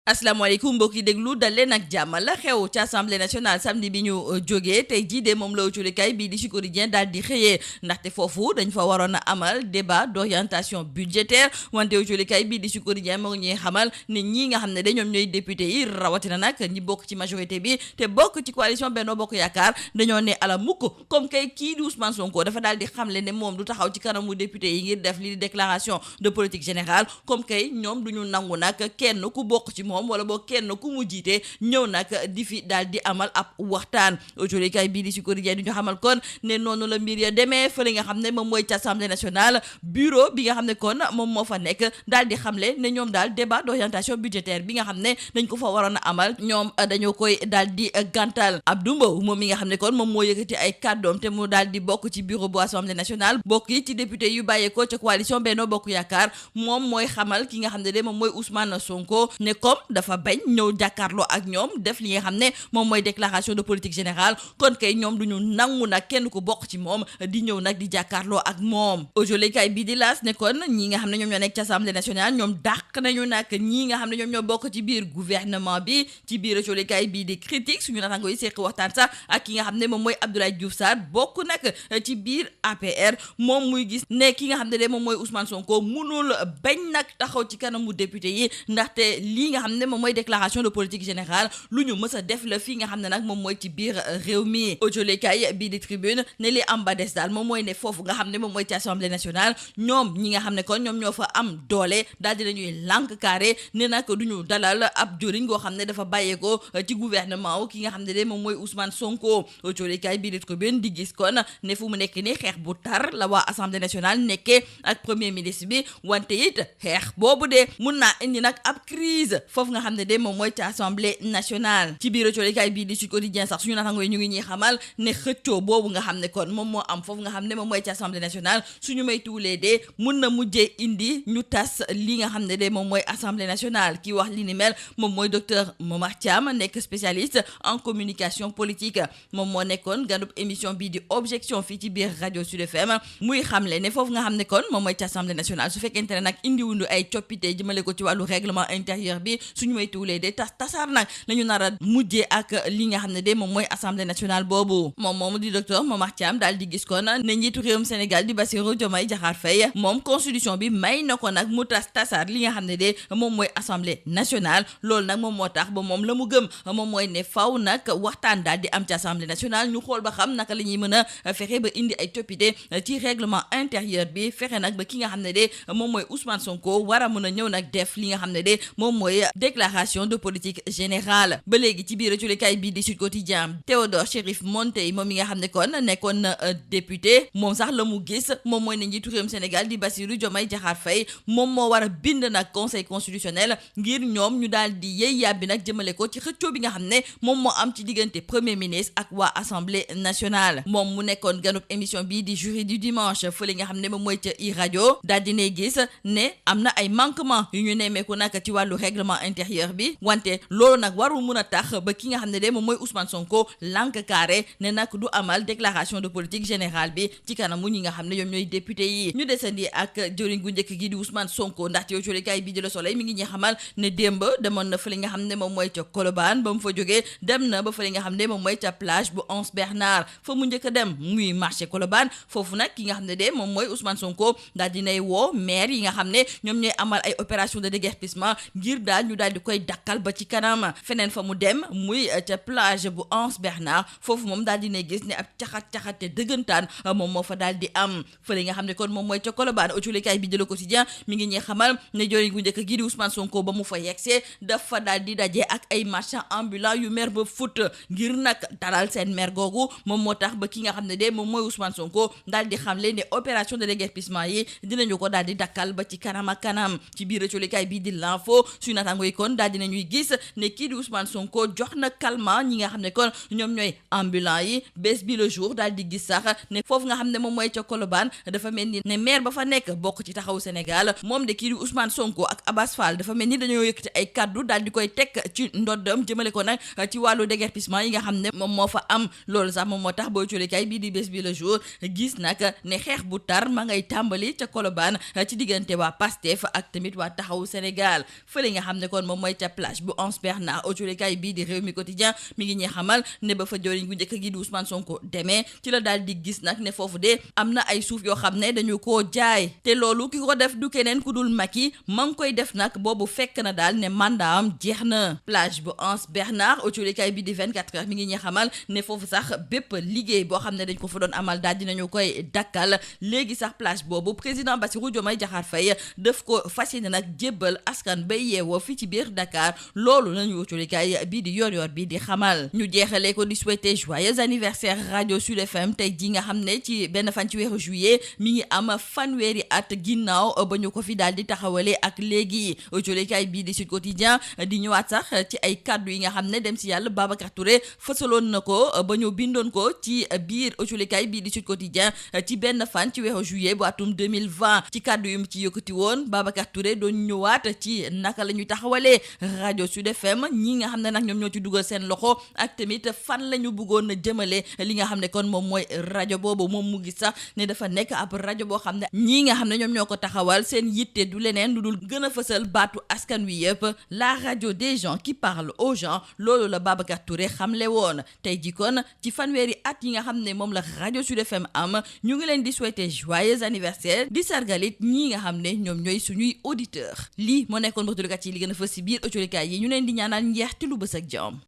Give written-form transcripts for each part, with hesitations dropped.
asalaamaaleykum mbokk yi déglu dal leen ak jàmm la xew ci assemblée nationale samedi bi ñu jógee tey jii de moom la autolikaay bii di Sud Quotidien daal di xëyee ndaxte foofu dañ fa waroon a amal débat d'orientation budgétaire wante autolikaay bii di Sud Quotidien moo ngi ñuy xamal ne ñii nga xam ne de ñoom ñooy député yi rawatina nag ñi bokk ci majorité bi te bokk ci coalition Benno Bokk Yaakaar dañoo ne ala mukk comme kay kii di Ousmane Sonko dafa daal di xamle ne moom du taxaw ci kanamu député yi ngir def li di déclaration de politique générale comme kay ñoom du ñu nangu nag kenn ku bokk ci moom wala boo kenn ku mu jiite ñëw nag di fi daal di amal ab waxtaan autolikaay bii di Sud Quotidien di ñu xamal kon ne noonu la mbir ya demee fële nga xam ne moom mooy ci assemblée nationale bureau bi nga xam ne kon moom moo fa nekk daal di xamle ne ñoom daal débat d'orientation budgétaire bi nga xam ne dañ ko fa waroon a amal ñoom dañoo koy daal di gàntal Abdou Mbow moom mi nga xam ne kon moom moo yëkkati ay kàddoom te mu daal di bokk ci bureau bu assemblée nationale bokk yi ci député yu bàyyeekoo ca coalition Benno Bokk Yaakaar moom mooy xamal ki nga xam ne de moom mooy Ousmane Sonko ne comme dafa bañ ñëw jàkkaarloo ak ñoom def li nga xam ne moom mooy déclaration de politique générale kon kay ñoom duñu nangu nag kenn ku bokk ci moom di ñëw nag di jàkkaarloo ak moom autolikaay bii di laas ne kon ñi nga xam ne ñoom ñoo nekk ci assemblée nationale ñoom dàq nañu nag ñii nga xam ne ñoom ñoo bokk ci biir gouvernement bi ci biir autolikaay bii di critique suñu natango yi seq waxtaan sax ak ki nga xam ne moom mooy Abdoulaye Diouf Sarr bokk nag ci biir APR moom muy gis ne ki nga xam ne de moom mooy Ousmane Sonko munul bañ nag taxaw ci kanamu député yi ndaxte lii nga xam ne moom mooy déclaration de politique générale lu ñu mës a def la fii nga xam ne nag moom mooy ci biir réew mi autolikaay bii di tribune ne li am ba des daal moom mooy ne foofu nga xam ne moom mooy ci assemblée nationale ñoom ñi nga xam ne kon ñoom ñoo fa am doole daal dinañuy lànk carré ne nag du ñu dalal ab joriñ goo xam ne dafa bàyyeekoo ci gouvernement wu ki nga xam ne de moom mooy Ousmane Sonko autolikaay bii di tribune di gis kon ne fu mu nekk ni xeex bu tar la waa assemblée nationale nekkee ak premier ministre bi wante it xeex boobu de mun naa indi nag ab crise foofu nga xam ne de moom mooy ci assemblée nationale ci biir autolikaay bii di Sud Quotidien sax suñu naataangoo yi ñu ngi ñuy xamal ne xëccoo boobu nga xam ne kon moom moo am foofu nga xam ne moom mooy ci assemblée nationale suñu may tuulee de mun na mujjee indi ñu tas li nga xam ne de moom mooy assemblée nationale ki wax li ni mel moom mooy docteur Momar Thiam nekk spécialiste en communication politique moom moo nekkoon ganub émission bii di objection fii ci biir rajo Sud FM muy xamle ne foofu nga xam ne kon moom mooy ci assemblée nationale su fekkente ne nag indiwundu ay coppite jëmale ko ci wàllu règlement intérieur bi suñu may tuulee de tasaar nag lañu nar a mujjee ak li nga xam ne de moom mooy assemblée nationale boobu moom moomu di docteur Momar Thiam daal di gis kon ne njiitu réewum Sénégal di Bassirou Diomaye Diakhar Faye moom constitution bi may na ko nag mu tasaar li nga xam ne de moom mooy assemblée nationale loolu nag moom moo tax ba moom la mu gëm moom mooy ne faw nag waxtaan daal di am ci assemblée nationale ñu xool ba xam naka la ñuy mën a fexe ba indi ay coppite ci règlement intérieur bi fexe nag ba ki nga xam ne de moom mooy Ousmane Sonko war a mën a ñëw nag def li nga xam ne de moom mooy déclaration de politique générale ba léegi ci biir autolikaay bii di Sud Quotidien Théodore Chérif Monteil moom mi nga xam ne kon nekkoon na député moom sax la mu gis moom mooy ne njiitu réewum Sénégal di Bassirou Diomaye Diakhar Faye moom moo war a bind nag conseil constitutionnel ngir ñoom ñu daal di yey yàbbi nag jëmale ko ci xëccoo bi nga xam ne moom moo am ci diggante premier ministre ak waa assemblée nationale moom mu nekkoon ganub émission bii di jury du dimanche fële nga xam ne moom mooy ca iRadio daal di ne gis ne am na ay manquement yu ñu nemmeeku nag ci wàllu règlement intérieur bi wante loolu nag warul mun a tax ba ki nga xam ne de moom mooy Ousmane Sonko lànk carré ne nag du amal déclaration de politique générale bi ci kanamu ñi nga xam ne ñoom ñooy député yi ñu desandi ak jëriñ gu njëkk gi di Ousmane Sonko ndaxte yow coolikaay bii di Le Soleil mi ngi ñuy xamal ne démb demoon na fële nga xam ne moom mooy ca Colobane ba mu fa jógee dem na ba fële nga xam ne moom mooy ca plage bu Anse Bernard fa mu njëkk a dem muy marché Colobane foofu nag ki nga xam ne de moom mooy Ousmane Sonko daal dinay woo maire yi nga xam ne ñoom ñooy amal ay opération de déguerpissement ngir daal ñu daal di koy dakkal ba ci kanam feneen fa mu dem muy ca plage bu Anse Bernard foofu moom daal dinay gis ne ab caxat-caxate dëggantaan moom moo fa daal di am fële nga xam ne kon moom mooy ca Colobane autolikaay bi di Le Quotidien mi ngi ñuy xamal ne joriñ gu njëkk gi di Ousmane Sonko ba mu fa yegsee dafa daal di daje ak ay marchands ambulants yu mer ba fut ngir nag dalal seen mer googu moom moo tax ba ki nga xam ne de moom mooy Ousmane Sonko daal di xamle ne opération de déguerpissement yi dinañu ko daal di dakkal ba ci kanam ak kanam ci biir autolikaay bi di L'Info suñu naataango yi kon daal dinañuy gis ne kii di Ousmane Sonko jox na calmant ñi nga xam ne kon ñoom ñooy ambulants yi bés bi Le Jour daal di gis sax ne foofu nga xam ne moom mooy ca Colobane dafa mel ni ne maire ba fa nekk bokk ci taxawu Sénégal moom de kii di Ousmane Sonko ak Abass Fall dafa mel ni dañoo yëkkati ay kaddu daal di koy teg ci ndoddam jëmale ko nag ci wàllu déguerpissement yi nga xam ne moom moo fa am loolu sax moom moo tax boo coolikaay bii di bés bi Le Jour gis nag ne xeex bu tar ma ngay tàmbali ca Colobane ci diggante waa PASTEF ak tamit waa taxawu Sénégal fële nga xam ne kon kon moom mooy ca plage bu Anse Bernard autolikaay bii di Rewmi Quotidien mi ngi ñuy xamal ne ba fa jëwriñ gu njëkk gi di Ousmane Sonko demee ci la daal di gis nag ne foofu de am na ay suuf yoo xam ne dañu koo jaay te loolu ki ko def du keneen ku dul Macky ma ngi koy def nag boobu fekk na daal ne mandat am jeex na. plage bu Anse Bernard autolikaay bi di 24 heures mi ngi ñuy xamal ne foofu sax bépp liggéey boo xam ne dañ ko fa doon amal daal dinañu koy dakkal léegi sax plage boobu président Bassirou Diomaye Diakhar Faye daf ko fas yéene nag jébbal askan bay yeewoo fii ci biir Dakar loolu nañu autolikaay bii di yor bi di xamal. ñu jeexalee ko di souhaiter joyeux anniversaire radio Sud FM tey ji nga xam ne ci benn fan ci weeru juillet mi ngi am fanweeri at ginnaaw ba ñu ko fi daal di taxawale ak léegi. autolikaay bii di Sud Quotidien di ñëwaat sax ci ay kaddu yi nga xam ne dem si yàlla Babacar Touré fësaloon na ko ba ñu bindoon ko ci biir autolikaay bii di Sud Quotidien ci benn fan ci weeru juillet bu atum 2020 ci kaddu yu mu ci yëkkati woon Babacar Touré doon ñëwaat ci naka la ñuy taxawalee rajo Sud FM ñi nga xam ne nag ñoom ñoo ci dugal seen loxo ak tamit fan la ñu bëggoon a jëmale li nga xam ne kon moom mooy rajo boobu moom mu gis sax ne dafa nekk ab rajo boo xam ne ñii nga xam ne ñoom ñoo ko taxawal seen yitte du leneen lu dul gën a fësal baatu askan wi yëpp la radio des gens qui parlent aux gens loolu la Babacar Touré xamle woon tey ji kon ci fanweeri at yi nga xam ne moom la rajo Sud FM am ñu ngi leen di souhaiter joyeux anniversaire di sargalit ñii nga xam ne ñoom ñooy suñuy auditeur lii moo nekkoon mbokk yi li gën a fës si biir autolikaay yi ñu leen di ñaanal njeexte lu bës ak jàmm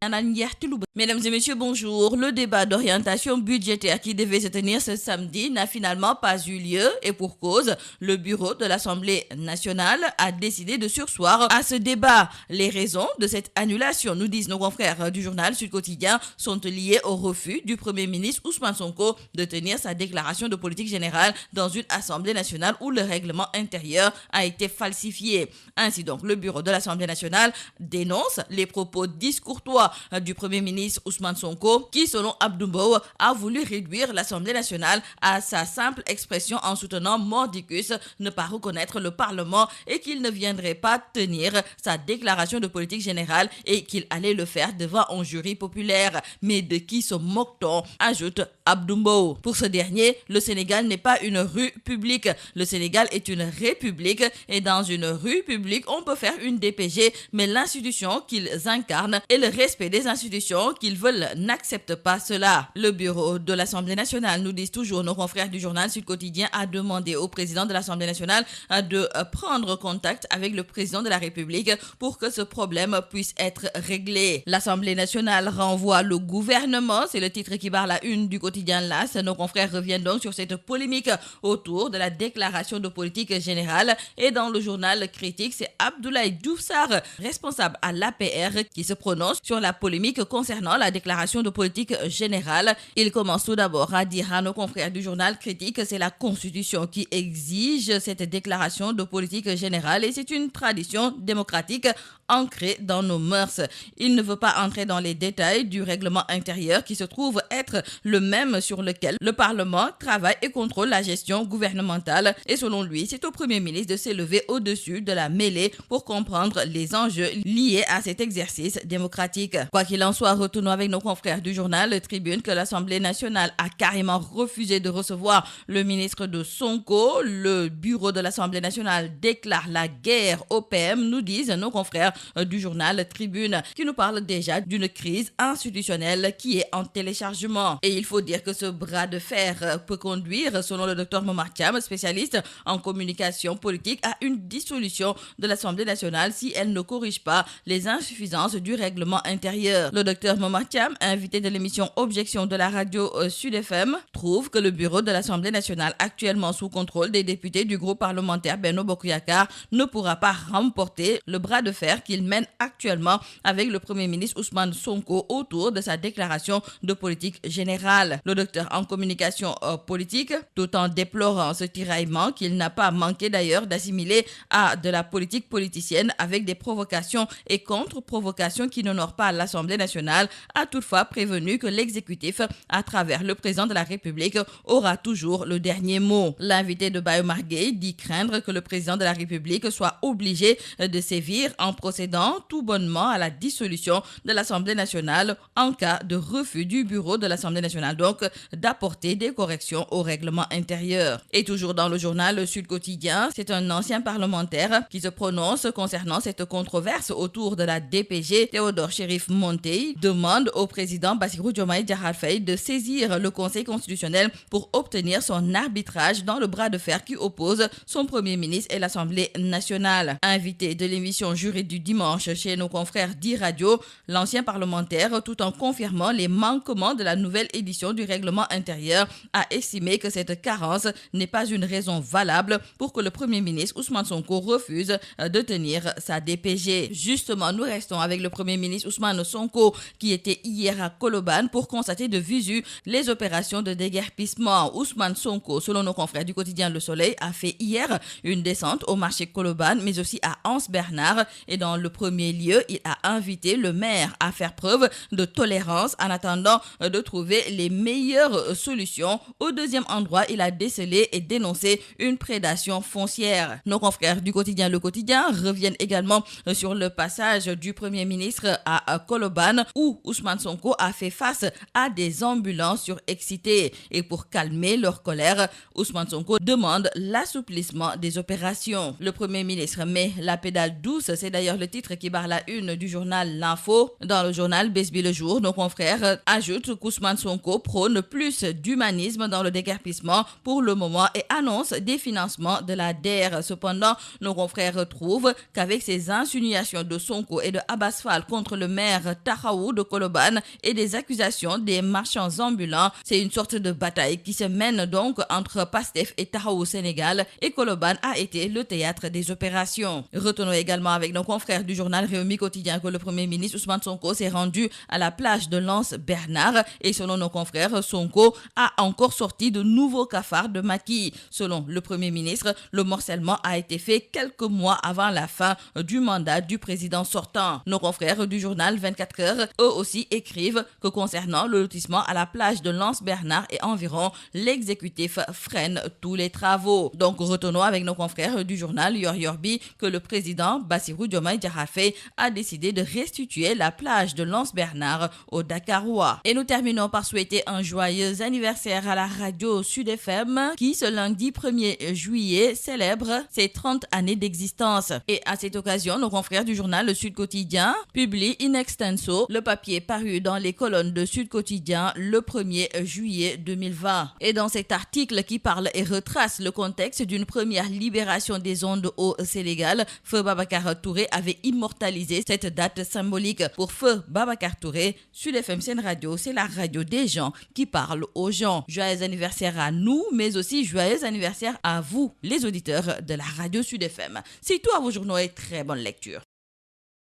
Mesdames et messieurs, bonjour. Le débat d'orientation budgétaire qui devait se tenir ce samedi n'a finalement pas eu lieu et pour cause, le bureau de l'Assemblée nationale a décidé de surseoir à ce débat. Les raisons de cette annulation, nous disent nos confrères du journal Sud Quotidien, sont liées au refus du Premier ministre Ousmane Sonko de tenir sa déclaration de politique générale dans une Assemblée nationale où le règlement intérieur a été falsifié. Ainsi donc, le bureau de l'Assemblée nationale dénonce les propos discourtois du Premier ministre Ousmane Sonko qui, selon Abdou Mbow, a voulu réduire l'Assemblée nationale à sa simple expression en soutenant mordicus ne pas reconnaître le Parlement et qu'il ne viendrait pas tenir sa déclaration de politique générale et qu'il allait le faire devant un jury populaire. Mais de qui se moque-t-on? Ajoute Abdou Mbow. Pour ce dernier, le Sénégal n'est pas une rue publique. Le Sénégal est une république et dans une rue publique, on peut faire une DPG, mais l'institution qu'ils incarnent et le respect des institutions qu'ils veulent n'acceptent pas cela. Le bureau de l'Assemblée nationale, nous disent toujours nos confrères du journal Sud Quotidien, a demandé au président de l'Assemblée nationale de prendre contact avec le président de la République pour que ce problème puisse être réglé. L'Assemblée nationale renvoie le gouvernement, c'est le titre qui barre la une du quotidien LAS. Nos confrères reviennent donc sur cette polémique autour de la déclaration de politique générale et dans le journal Critique, c'est Abdoulaye Diouf Sarr, responsable à l'APR, qui se prononce sur la polémique concernant la déclaration de politique générale. Il commence tout d'abord à dire à nos confrères du journal Critique que c'est la Constitution qui exige cette déclaration de politique générale et c'est une tradition démocratique ancrée dans nos mœurs. Il ne veut pas entrer dans les détails du règlement intérieur qui se trouve être le même sur lequel le Parlement travaille et contrôle la gestion gouvernementale. Et selon lui, c'est au Premier ministre de s'élever au-dessus de la mêlée pour comprendre les enjeux liés à cet exercice démocratique. Quoi qu'il en soit, retournons avec nos confrères du journal Tribune que l'Assemblée nationale a carrément refusé de recevoir le ministre de Sonko. Le bureau de l'Assemblée nationale déclare la guerre au PM, nous disent nos confrères du journal Tribune, qui nous parle déjà d'une crise institutionnelle qui est en téléchargement. Et il faut dire que ce bras de fer peut conduire, selon le docteur Momar Thiam, spécialiste en communication politique, à une dissolution de l'Assemblée nationale si elle ne corrige pas les insuffisances du règlement intérieur. Le docteur Momar Thiam, invité de l'émission Objection de la radio Sud FM, trouve que le bureau de l'Assemblée nationale, actuellement sous contrôle des députés du groupe parlementaire Benno Bokk Yakaar, ne pourra pas remporter le bras de fer qu'il mène actuellement avec le Premier ministre Ousmane Sonko autour de sa déclaration de politique générale. Le docteur en communication politique, tout en déplorant ce tiraillement qu'il n'a pas manqué d'ailleurs d'assimiler à de la politique politicienne avec des provocations et contre-provocations qui n'honorent pas l'Assemblée nationale, a toutefois prévenu que l'exécutif, à travers le président de la République, aura toujours le dernier mot. L'invité de Bayo Marguey dit craindre que le président de la République soit obligé de sévir en procédant tout bonnement à la dissolution de l'Assemblée nationale en cas de refus du bureau de l'Assemblée nationale donc donc d'apporter des corrections au règlement intérieur. Et toujours dans le journal Sud Quotidien, c'est un ancien parlementaire qui se prononce concernant cette controverse autour de la DPG. Théodore Chérif Monteil demande au président Bassirou Diomaye Diakhar Faye de saisir le Conseil constitutionnel pour obtenir son arbitrage dans le bras de fer qui oppose son premier ministre et l'Assemblée nationale. Invité de l'émission Jury du dimanche chez nos confrères d'e-radio, l'ancien parlementaire, tout en confirmant les manquements de la nouvelle édition du règlement intérieur, a estimé que cette carence n'est pas une raison valable pour que le premier ministre Ousmane Sonko refuse de tenir sa DPG. Justement, nous restons avec le premier ministre Ousmane Sonko qui était hier à Colobane pour constater de visu les opérations de déguerpissement. Ousmane Sonko, selon nos confrères du quotidien Le Soleil, a fait hier une descente au marché Colobane, mais aussi à Anse-Bernard. Et dans le premier lieu, il a invité le maire à faire preuve de tolérance en attendant de trouver les meilleures solutions. Au deuxième endroit, il a décelé et dénoncé une prédation foncière. Nos confrères du quotidien Le Quotidien reviennent également sur le passage du premier ministre à Colobane où Ousmane Sonko a fait face à des ambulants surexcités. Et pour calmer leur colère, Ousmane Sonko demande l'assouplissement des opérations. Le premier ministre met la pédale douce, c'est d'ailleurs le titre qui barre la une du journal L'Info. Dans le journal Besbi Le Jour, nos confrères ajoutent qu'Ousmane Sonko prône plus d'humanisme dans le déguerpissement pour le moment et annonce des financements de la DER. Cependant, nos confrères trouvent qu'avec ces insinuations de Sonko et de Abbas Fall contre le maire Tahaou de Colobane et des accusations des marchands ambulants, c'est une sorte de bataille qui se mène donc entre Pastef et Tahaou Sénégal, et Colobane a été le théâtre des opérations. Retenons également avec nos confrères du journal Rewmi Quotidien que le premier ministre Ousmane Sonko s'est rendu à la plage de L'Anse-Bernard et selon nos confrères, Sonko a encore sorti de nouveaux cafards de maquis. Selon le premier ministre, le morcellement a été fait quelques mois avant la fin du mandat du président sortant. Nos confrères du journal 24 heures, eux aussi, écrivent que concernant le lotissement à la plage de L'Anse-Bernard et environ, l'exécutif freine tous les travaux. Donc retenons avec nos confrères du journal Yor Yorbi que le président Bassirou Diomaye Diakhar Faye a décidé de restituer la plage de L'Anse-Bernard aux Dakarois. Et nous terminons par souhaiter un joyeux anniversaire à la radio Sud FM qui ce lundi 1er juillet célèbre ses 30 années d'existence. Et à cette occasion, nos confrères du journal Le Sud Quotidien publient in extenso le papier paru dans les colonnes de Sud Quotidien le 1er juillet 2020. Et dans cet article qui parle et retrace le contexte d'une première libération des ondes au Sénégal, Feu Babacar Touré avait immortalisé cette date symbolique. Pour Feu Babacar Touré, Sud FM Sen Radio, c'est la radio des gens qui parlent aux gens. Joyeux anniversaire à nous, mais aussi joyeux anniversaire à vous, les auditeurs de la radio Sud FM. C'est tout à vos journaux et très bonne lecture.